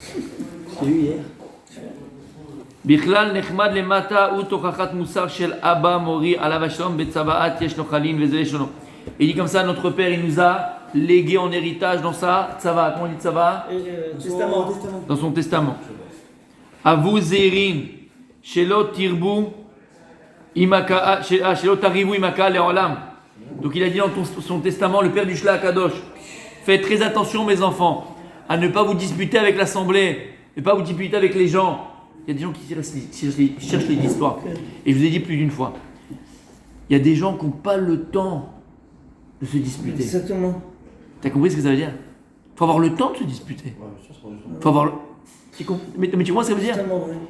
J'ai eu hier. בכלל נחמד למטה הוא תוכחת מוסר של אבא מורי עליו השלום בצוואת יש לו חלין וזה יש לנו. Il dit comme ça, notre père il nous a légué en héritage dans sa tzava. Comment on dit tzava? Testament. Dans son testament. Avu zeirin shelo tirbu imaka shelo tarivu imaka leolam. Donc il a dit dans son testament, le père du Shla Kadosh, faites très attention mes enfants à ne pas vous disputer avec l'assemblée, ne pas vous disputer avec les gens. Il y a des gens qui cherchent les histoires. Et je vous ai dit plus d'une fois, il y a des gens qui n'ont pas le temps de se disputer. Exactement. T'as compris ce que ça veut dire? Il faut avoir le temps de se disputer. Faut avoir le... mais tu vois ce que ça veut dire?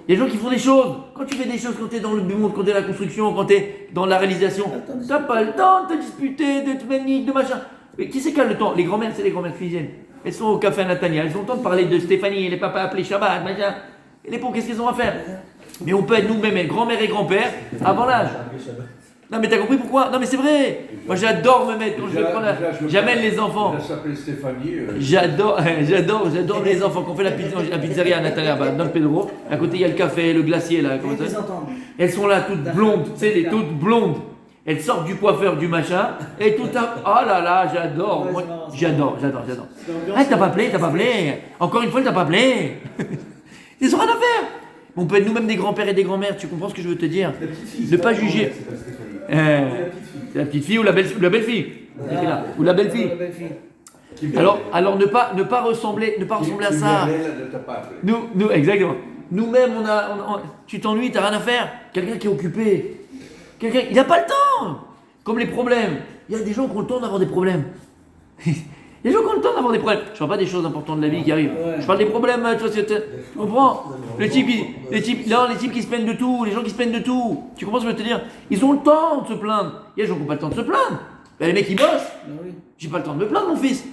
Il y a des gens qui font des choses. Quand tu fais des choses, quand tu es dans le monde, quand tu es dans la construction, quand tu es dans la réalisation, tu n'as pas le temps de te disputer, de te manier, de machin. Mais qui c'est qui a le temps? Les grand-mères, c'est les grand-mères cuisinières. Elles sont au café à Natania, elles ont le temps de parler de Stéphanie, et les papas appelés Shabbat, machin. Et les pauvres, qu'est-ce qu'ils ont à faire? Mais on peut être nous-mêmes, grand-mère et grand-père, avant l'âge. Non mais t'as compris pourquoi? Non mais c'est vrai. Moi j'adore me mettre quand je vais prendre j'amène les enfants. Elle s'appelle Stéphanie. J'adore les enfants. Quand on fait la pizzeria à Natalia, dans le Pedro, à côté il y a le café, le glacier là. Comment ça? Elles sont là toutes blondes, tu sais, les toutes blondes. Elles sortent du coiffeur du machin et tout à... Oh là là, j'adore. Moi, j'adore. Ah t'as pas appelé. Encore une fois, t'as pas appelé. Ils ont rien à faire. On peut être nous-mêmes des grands-pères et des grands-mères. Tu comprends ce que je veux te dire? Ne pas juger. C'est la petite fille ou la belle-fille. Ou la belle-fille. Alors ne pas ressembler à ça. Nous exactement. Nous-mêmes tu t'ennuies, t'as rien à faire. Quelqu'un qui est occupé. Il n'a pas le temps. Comme les problèmes. Il y a des gens qui ont le temps d'avoir des problèmes. Il y a des gens qui ont le temps d'avoir des problèmes. Je parle pas des choses importantes de la vie qui arrivent. Je parle des problèmes, tu comprends? Les types qui se plaignent de tout, les gens qui se plaignent de tout. Tu comprends ce que je veux te dire? Ils ont le temps de se plaindre. Il y a des gens qui n'ont pas le temps de se plaindre. Ben, les mecs ils bossent. J'ai pas le temps de me plaindre, mon fils.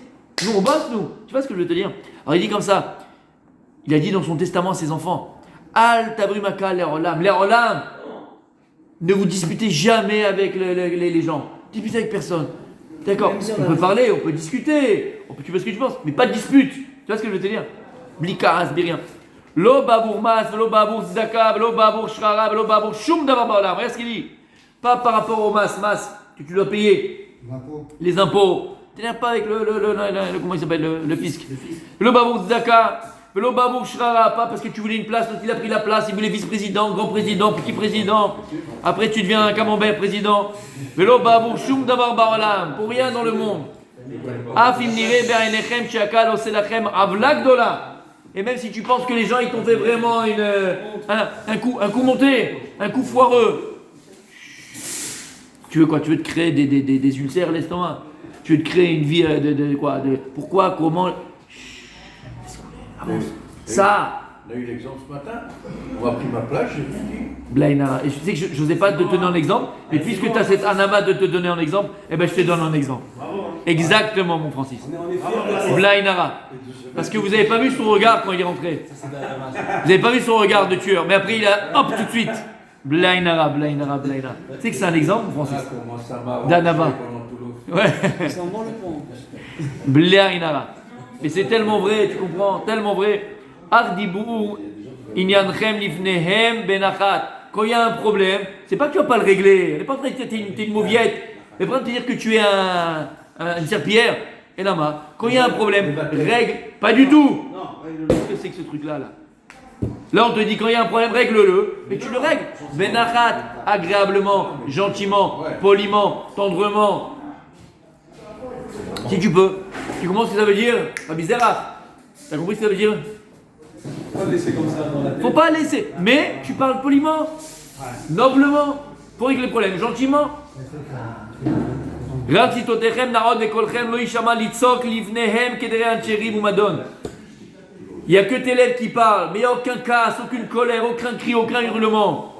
Nous on bosse, nous. Tu vois ce que je veux te dire? Alors il dit comme ça. Il a dit dans son testament à ses enfants, Al tabrumaka lerolam. Lerolam. Ne vous disputez jamais avec les gens. Disputez avec personne. D'accord, on peut parler, on peut discuter, tu vois ce que tu penses, mais pas de dispute. Tu vois ce que je veux te dire? Blikaras, rien. Lo babour mas, lo babour zaka, lo babour shrara, lo babour shum davar baolam. Regarde ce qu'il dit. Pas par rapport au mas que tu dois payer. Les impôts. T'énerves pas avec le comment il s'appelle, le fisc. Lo babour zaka, lo babour shrara, pas parce que tu voulais une place, donc il a pris la place, il voulait vice-président, grand président, petit président. Après tu deviens un camembert président. Velo babour shum davar baolam, pour rien dans le monde. Afim nire be'ainechem she'akal ose lachem avla gdola. Et même si tu penses que les gens ils t'ont fait vraiment un coup monté, un coup foireux. Tu veux quoi? Tu veux te créer des ulcères à l'estomac? Tu veux te créer une vie pourquoi, comment? Avance. Ça. On a eu l'exemple ce matin. On a pris ma place, j'ai dit. Blainara. Et je sais que je n'osais pas te donner un exemple, mais puisque tu as cette anama de te donner un exemple, eh ben je te donne un exemple. Exactement, mon Francis. Blainara. Parce que vous n'avez pas vu son regard quand il est rentré. Vous n'avez pas vu son regard de tueur, mais après il a hop tout de suite. Blainara. Tu sais que c'est un exemple, Francis. D'anama. Ouais. Blainara. Mais c'est tellement vrai, tu comprends, tellement vrai. Ardibou, inyanchem lifnehem benachat. Quand il y a un problème, c'est pas que tu vas pas le régler. Elle n'est pas en train de dire que tu es une mauviette. Elle est pas en train de dire que tu es une serpillière. Et là, quand il y a un problème, règle. Pas du tout. Qu'est-ce que c'est que ce truc-là là? Là, on te dit quand il y a un problème, règle-le. Mais tu le règles. Benachat, agréablement, gentiment, poliment, tendrement. Si tu peux. Tu comprends ce que ça veut dire? Pas bizarre. T'as compris ce que ça veut dire? Faut pas laisser comme ça dans la tête. Faut pas laisser. Mais tu parles poliment, noblement, pour régler le problème, gentiment. Il n'y a que tes lèvres qui parlent, mais il n'y a aucun casse, aucune colère, aucun cri, aucun hurlement.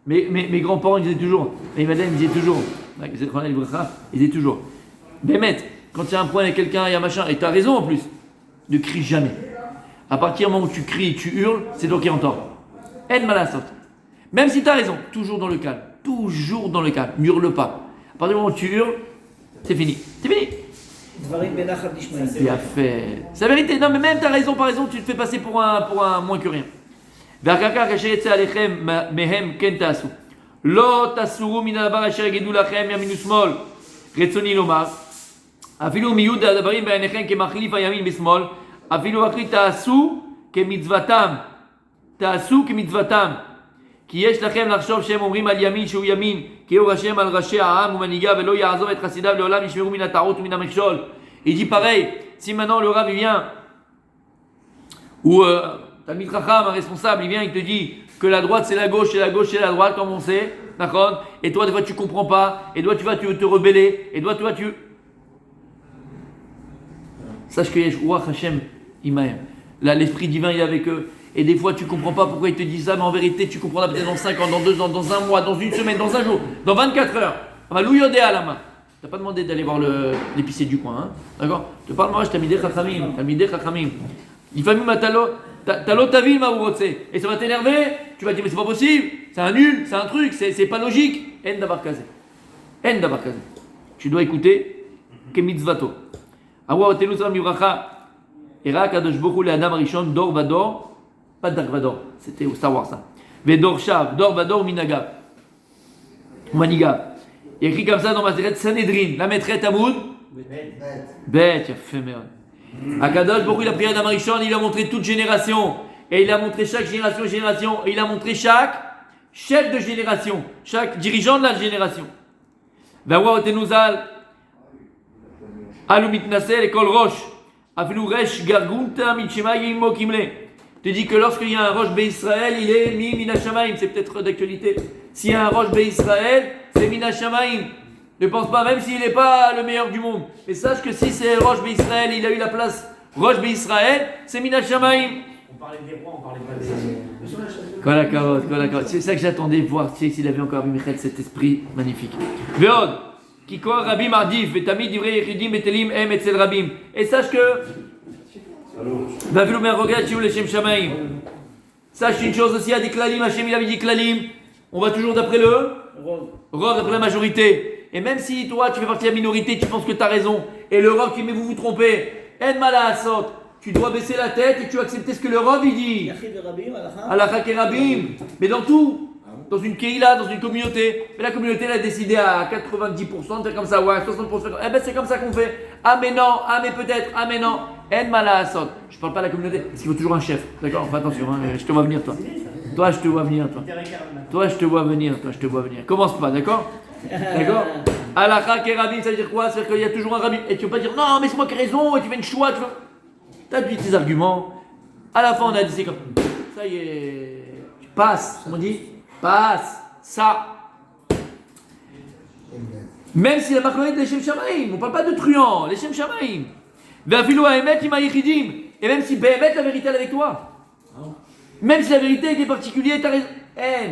Mais mes grands-parents ils disaient toujours, et madame ils disaient toujours, ils disaient toujours, Bémet, quand il y a un problème avec quelqu'un, il y a machin, et tu as raison en plus, ne crie jamais. À partir du moment où tu cries, tu hurles, c'est toi qui entends. Aide malasot. Même si tu as raison, toujours dans le calme. Toujours dans le calme. N'hurle pas. À partir du moment où tu hurles, c'est fini. C'est fini. Bien fait. C'est la vérité. Non, mais même t'as raison, par raison, tu te fais passer pour un moins que rien. והקרקע כאשר יצא עליכם מהם כן תעשו. לא תסורו מן הדבר אשר יגידו לכם ימין ושמאל. רצוני לומר, אפילו מיעוט הדברים בעיניכם כמחליף הימין בשמאל, אפילו הכלי תעשו כמצוותם. תעשו כמצוותם. כי יש לכם לחשוב שהם אומרים על ימין שהוא ימין, כי הוא השם על ראשי העם ומנהיגה ולא יעזוב את חסידיו לעולם ישמרו מן הטעות ומן המכשול. Il dit pareil, si maintenant le Rav vient, ou Talmid Chacham, un responsable, il vient, il te dit que la droite c'est la gauche et la gauche c'est la droite, comme on sait, d'accord? Et toi des fois tu comprends pas, et toi tu vas te rebeller, et toi tu... Sache que Yesh Ruach Hashem Imahem, là l'esprit divin il est avec eux. Et des fois tu comprends pas pourquoi il te dit ça, mais en vérité tu comprendras peut-être dans 5 ans, dans 2 ans, dans un mois, dans une semaine, dans un jour, dans 24 heures. Louïodé à la main. T'as pas demandé d'aller voir l'épicier du coin, hein? D'accord? Je te parle moi, je t'amidé chachamim. L'ifamim t'alo ta vie, maourotsé. Et ça va t'énerver, tu vas dire mais c'est pas possible, c'est un nul, c'est un truc, c'est pas logique. En davar kazé. Tu dois écouter kemitzvato. Awa otenu salam yuracha. Era kadosh boku le adam arishon dor vador. Pas Dark Vador, c'était au Star Wars ça. Vedor Shav, Dor Vador Minaga. Maniga. Il y a écrit comme ça dans ma tête Sanhedrin, la maîtresse Hamoud. Bête, il a fait merde. Akadosh, beaucoup il a prié d'Amarishon, il a montré toute génération. Et il a montré chaque génération. Et il a montré chaque chef de génération, chaque dirigeant de la génération. Vawa Otenuzal, Alumit Nasser, Ekol Roche. Afilu Resh Gargunta, Michema Yimo Kimle. te dit que lorsqu'il y a un roche Israël, il est Mina Shamaim. C'est peut-être d'actualité. S'il y a un roche Israël, c'est Mina Shamaim. Ne pense pas, même s'il n'est pas le meilleur du monde. Mais sache que si c'est roche Israël, il a eu la place roche Israël, c'est Mina Shamaim. On parlait des rois, on parlait pas des... Kolakavod. C'est ça que j'attendais de voir, s'il avait encore vu Michel, cet esprit magnifique. Veod, Kikor Rabim Ardif, Vetamid Divrei Yechidim Betelim Em Etzel Rabim. Et sache que Vavilu Merrogat Shiu Leshem Shamaim. Sache une chose aussi, il y a des klalim, Hachem il avait dit klalim, on va toujours d'après le Rov, d'après la majorité. Et même si toi tu fais partie de la minorité, tu penses que tu as raison, et le Rov qui met vous trompez, En Mala Asot, tu dois baisser la tête et tu dois accepter ce que le Rov il dit. Alakha Kerabim, mais dans tout. Dans une keila, dans une communauté. Mais la communauté elle a décidé à 90% de faire comme ça, ouais, 60%. Eh ben c'est comme ça qu'on fait. Ah mais non, ah mais peut-être, ah mais non. En Mala Asot. Je parle pas de la communauté, parce qu'il faut toujours un chef. D'accord? Fais attention, hein, je te vois venir toi. Toi je te vois venir toi. Toi je te vois venir. Commence pas, d'accord? D'accord? Alakha Kerabim, ça veut dire quoi? Ça veut dire qu'il y a toujours un rabbi. Et tu peux pas dire non mais c'est moi qui ai raison, et tu fais une choix, tu as dit tes arguments. À la fin on a dit c'est comme ça y est. Tu passes, on dit passe ça. Même si la marque est les Shem Shamaim, on ne parle pas de truands, les Shem Shamaim. Et même si Béhémet, la vérité elle est avec toi. Même si la vérité avec les particuliers, tu as raison.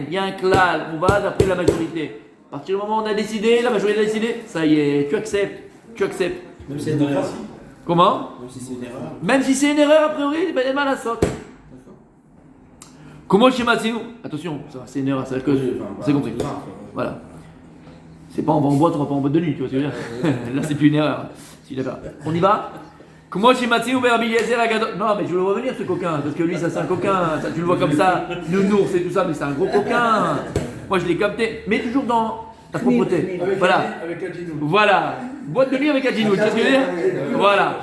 Il y a un klal, on va d'après la majorité. À partir du moment où on a décidé, la majorité a décidé, ça y est, tu acceptes. Même si c'est une erreur. Comment? Même si c'est une erreur, a priori, ben, mal à sauter. Comment chez Matsinu? Attention, ça, c'est une erreur, c'est que c'est compris. Voilà. C'est pas on va en boîte, on va pas en boîte de nuit, tu vois ce que je veux dire. Là, c'est plus une erreur. On y va? Comment chez Matsinu, Rabbi Eliezer Agadol? Non, mais je le vois venir ce coquin, parce que lui, ça c'est un coquin. Ça, tu le vois comme ça, nounours et tout ça, mais c'est un gros coquin. Moi, je l'ai capté, mais toujours dans ta propreté. Voilà. Voilà. Boîte de nuit avec Adjinou, tu vois ce que je veux dire? Voilà.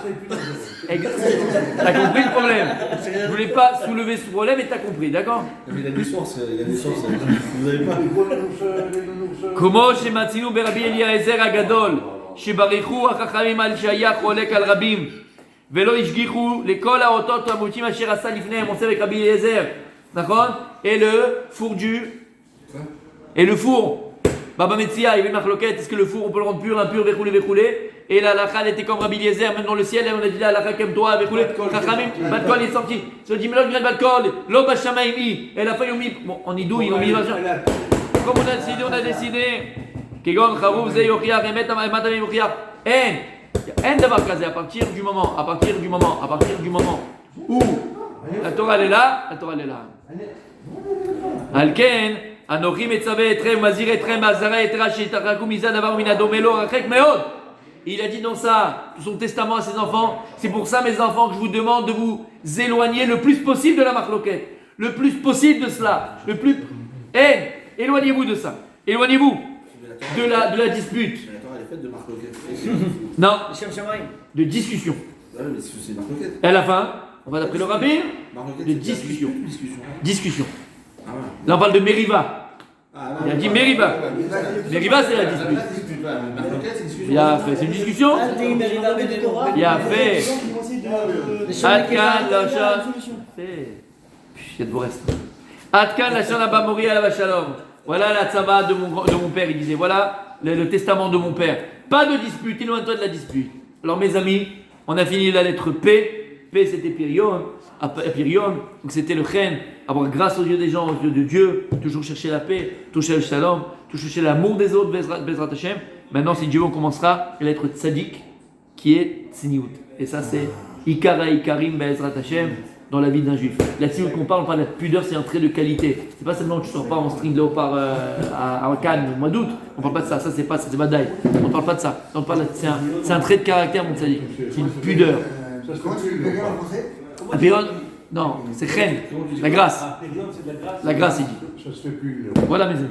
T'as compris le problème? Je voulais pas soulever ce problème et t'as compris, d'accord? Mais il a des sources, vous avez pas. Comment chez Matsinu Rabbi Eliezer Agadol, chez Barichou Achachamim al Shayach Olek al Rabim, Velo Ishgichu, l'école à Otot Amutim Asher Asa Lifneem, on sait avec Rabbi Eliezer, d'accord? Et le four et le four. Baba Metzia, il y avait une marloquette, est-ce que le four on peut le rendre pur, impur, verroulé? Et la halakha elle était comme Rabbi Eliezer, même dans le ciel, on a dit la halakha comme toi, verroulé. Chachamim, Balkol est sorti. Il se dit, mais là, Balkol, l'Oba Shamaimi, et la feuille ont mis, bon, en idou, ils ont mis, comme on a décidé, Kegon, Charouf, Zeyochia, Remet, Matam, Yochia, En d'avoir casé, à partir du moment où la Torah elle est là, Alken, Anochim et Tzaveh etrem, Mazir etrem, Azara et Rashi, Tarakum, Isa, Davar, Minado, Melo, Rachek, Meod. il a dit dans ça, son testament à ses enfants, c'est pour ça mes enfants que je vous demande de vous éloigner le plus possible de la marloquette, le plus possible de cela, le plus... éloignez-vous de ça, éloignez-vous de la dispute. Mais la Torah, elle est faite de marloquette. Non, de discussion. Ah oui, mais c'est marloquette. Et à la fin, on va d'après le rabbin, Marloquette, de c'est discussion. Discussion. Discussion. Ah ouais. Là on parle de Meriva. Ah, Il a dit Meriva. Meriva c'est la dispute. Marloquette, c'est une discussion. Il a fait, c'est une discussion. Il a fait. Adkan Lachan. Il y a de vos restes. Adkan Lachan Abba Mori Alav Shalom. Voilà la tzava de mon père. Il disait voilà le testament de mon père. Pas de dispute, éloigne-toi de la dispute. Alors mes amis, on a fini la lettre P. P c'était Pirion. Donc c'était le chen, avoir grâce aux yeux des gens, aux yeux de Dieu, toujours chercher la paix, toujours chercher le shalom, toujours chercher l'amour des autres, Bezrat Hashem. Maintenant, si Dieu on commencera la lettre Tzadik, qui est Tsiniout. Et ça, c'est Ikara Ikarim Bezrat Hashem dans la vie d'un juif. La Tsiniout qu'on parle, on parle de la pudeur, c'est un trait de qualité. C'est pas seulement que tu sors pas en string léopard à Cannes au mois d'août. On parle pas de ça, ça c'est pas, c'est Badaï. On parle pas de ça. On parle c'est un trait de caractère, mon Tzadik. C'est une pudeur. Comment tu le période en français? Apéron, non, c'est Chen, la grâce. La grâce, il dit. Ça se fait plus. Voilà mes amis.